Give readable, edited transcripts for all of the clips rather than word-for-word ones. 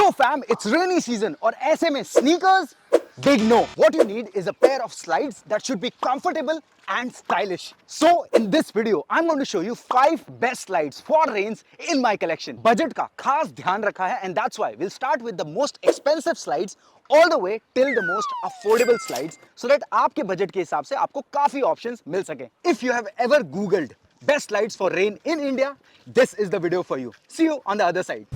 Yo fam, it's rainy season और ऐसे में sneakers? Big no. What you need is a pair of slides that should be comfortable and stylish. So in this video, I'm going to show you 5 best slides for rains in my collection. Budget का खास ध्यान रखा है and that's why we'll start with the most expensive slides all the way till the most affordable slides so that आपके budget के हिसाब से आपको काफी options मिल सके. If you have ever googled best slides for rain in India, this is the video for you. See you on the other side.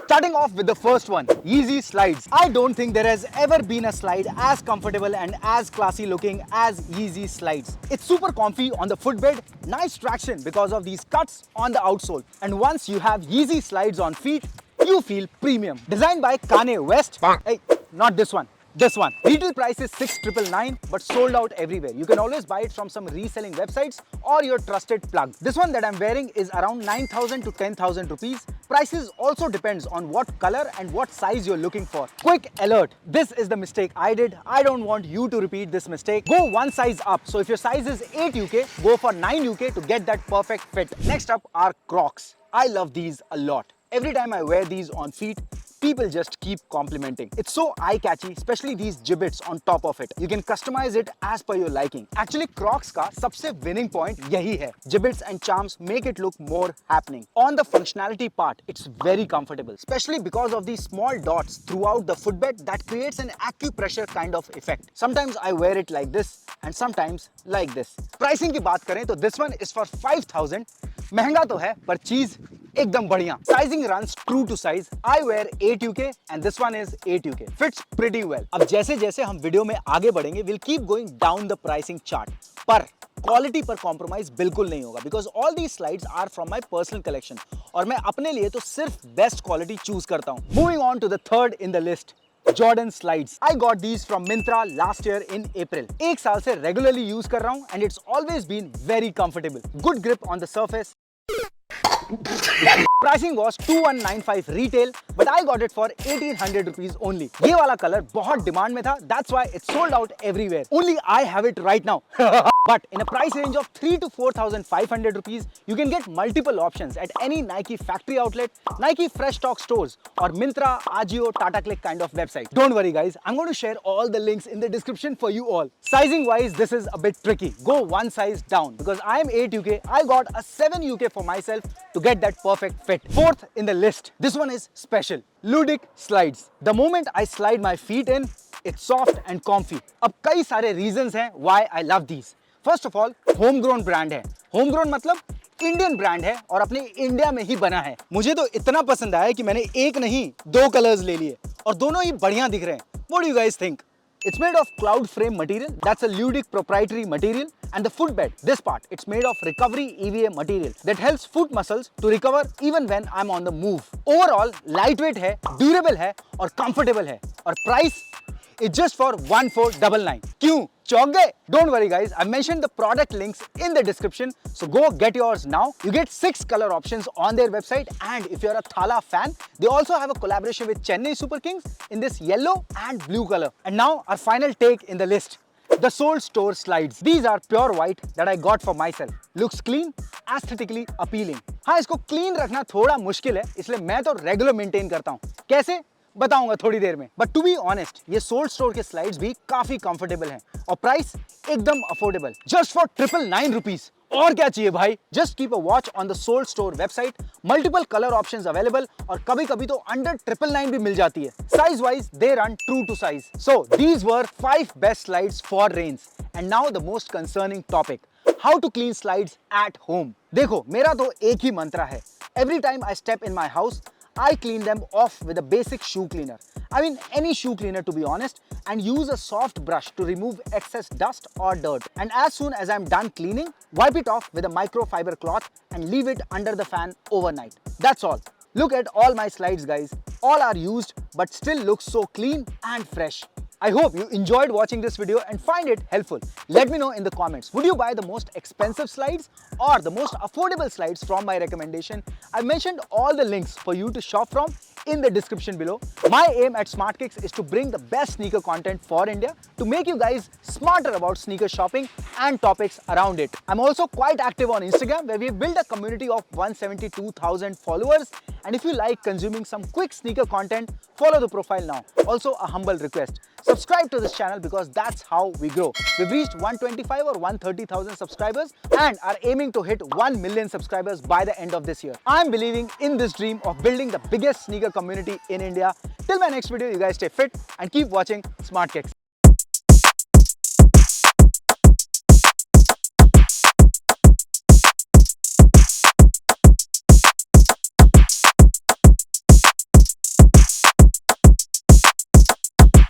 Starting off with the first one, Yeezy slides. I don't think there has ever been a slide as comfortable and as classy looking as Yeezy slides. It's super comfy on the footbed, nice traction because of these cuts on the outsole. And once you have Yeezy slides on feet, you feel premium. Designed by Kanye West. Hey, not this one. This one. Retail price is 6,999 but sold out everywhere. You can always buy it from some reselling websites or your trusted plug. This one that I'm wearing is around 9,000 to 10,000 rupees. Prices also depends on what color and what size you're looking for. Quick alert. This is the mistake I did. I don't want you to repeat this mistake. Go one size up. So if your size is 8 UK, go for 9 UK to get that perfect fit. Next up are Crocs. I love these a lot. Every time I wear these on feet, people just keep complimenting. It's so eye-catchy, especially these gibbets on top of it. You can customize it as per your liking. Actually, Crocs का सबसे winning point यही है. Gibbets and charms make it look more happening. On the functionality part, it's very comfortable, especially because of these small dots throughout the footbed that creates an acupressure kind of effect. Sometimes I wear it like this and sometimes like this. Pricing की बात करें तो this one is for 5,000. महंगा तो है पर चीज एकदम बढ़िया. Sizing runs true to size. I wear 8 UK and this one is 8 UK. Fits pretty well. अब जैसे जैसे हम वीडियो में आगे बढ़ेंगे, we'll keep going down the pricing chart. पर क्वालिटी पर कॉम्प्रोमाइज बिल्कुल नहीं होगा because all these slides are from my personal collection और मैं अपने लिए तो सिर्फ बेस्ट क्वालिटी चूज करता हूँ. Moving on to the third in the list. Jordan slides. I got these from Myntra last year in April. एक साल से regularly use कर रहा हूँ and it's always been very comfortable. Good grip on the surface. Pricing was 2195 retail, but I got it for 1800 rupees only. ये वाला colour बहुत demand में था, that's why it's sold out everywhere. Only I have it right now. But in a price range of 3 to 4,500 rupees, you can get multiple options at any Nike factory outlet, Nike fresh stock stores, or Myntra, Ajio, Tata Click kind of website. Don't worry guys, I'm going to share all the links in the description for you all. Sizing wise, this is a bit tricky. Go one size down because I am 8 UK. I got a 7 UK for myself to get that perfect fit. Fourth in the list, this one is special. Ludic slides. The moment I slide my feet in, it's soft and comfy. अब कई सारे reasons हैं why I love these. First of all, homegrown brand है. Homegrown मतलब Indian brand है और अपने India में ही बना है. मुझे तो इतना पसंद आया कि मैंने एक नहीं 2 कलर्स ले लिए और दोनों ही बढ़िया दिख रहे हैं. What do you guys think? It's made of cloud frame material. That's a Ludic proprietary material. And the footbed, this part, it's made of recovery EVA material that helps foot muscles to recover even when I'm on the move. Overall, lightweight है, durable है और comfortable है. और price, it's just for 1499. क्यों? चौंक गए? Don't worry guys, I've mentioned the product links in the description, so go get yours now. You get 6 color options on their website, and if you're a Thala fan, they also have a collaboration with Chennai Super Kings in this yellow and blue color. And now our final take in the list. The Soul Store slides. These are pure white that I got for myself. Looks clean, aesthetically appealing. हाँ, इसको clean रखना थोड़ा मुश्किल है, इसलिए मैं तो regular maintain करता हूँ. कैसे? बताऊंगा थोड़ी देर में. But to be honest, ये Soul Store के slides भी काफी comfortable हैं और price एकदम affordable. Just for 999 rupees. और क्या चाहिए भाई? Just keep a watch on the Soul Store website. Multiple color options available और कभी-कभी तो under 999 भी मिल जाती है. Size wise, they run true to size. So these were 5 best slides for rains. And now the most concerning topic. How to clean slides at home. देखो, मेरा तो एक ही मंत्र है. Every time I step in my house, I clean them off with a basic shoe cleaner. I mean any shoe cleaner to be honest, and use a soft brush to remove excess dust or dirt. And as soon as I'm done cleaning, wipe it off with a microfiber cloth and leave it under the fan overnight. That's all. Look at all my slides guys. All are used but still look so clean and fresh. I hope you enjoyed watching this video and find it helpful. Let me know in the comments, would you buy the most expensive slides or the most affordable slides from my recommendation? I mentioned all the links for you to shop from in the description below. My aim at Smart Kicks is to bring the best sneaker content for India to make you guys smarter about sneaker shopping and topics around it. I'm also quite active on Instagram, where we've built a community of 172,000 followers. And if you like consuming some quick sneaker content, follow the profile now. Also, a humble request: subscribe to this channel, because that's how we grow. We've reached 125 or 130,000 subscribers and are aiming to hit 1 million subscribers by the end of this year. I'm believing in this dream of building the biggest sneaker community in India. Till my next video, you guys stay fit and keep watching Smart Kicks.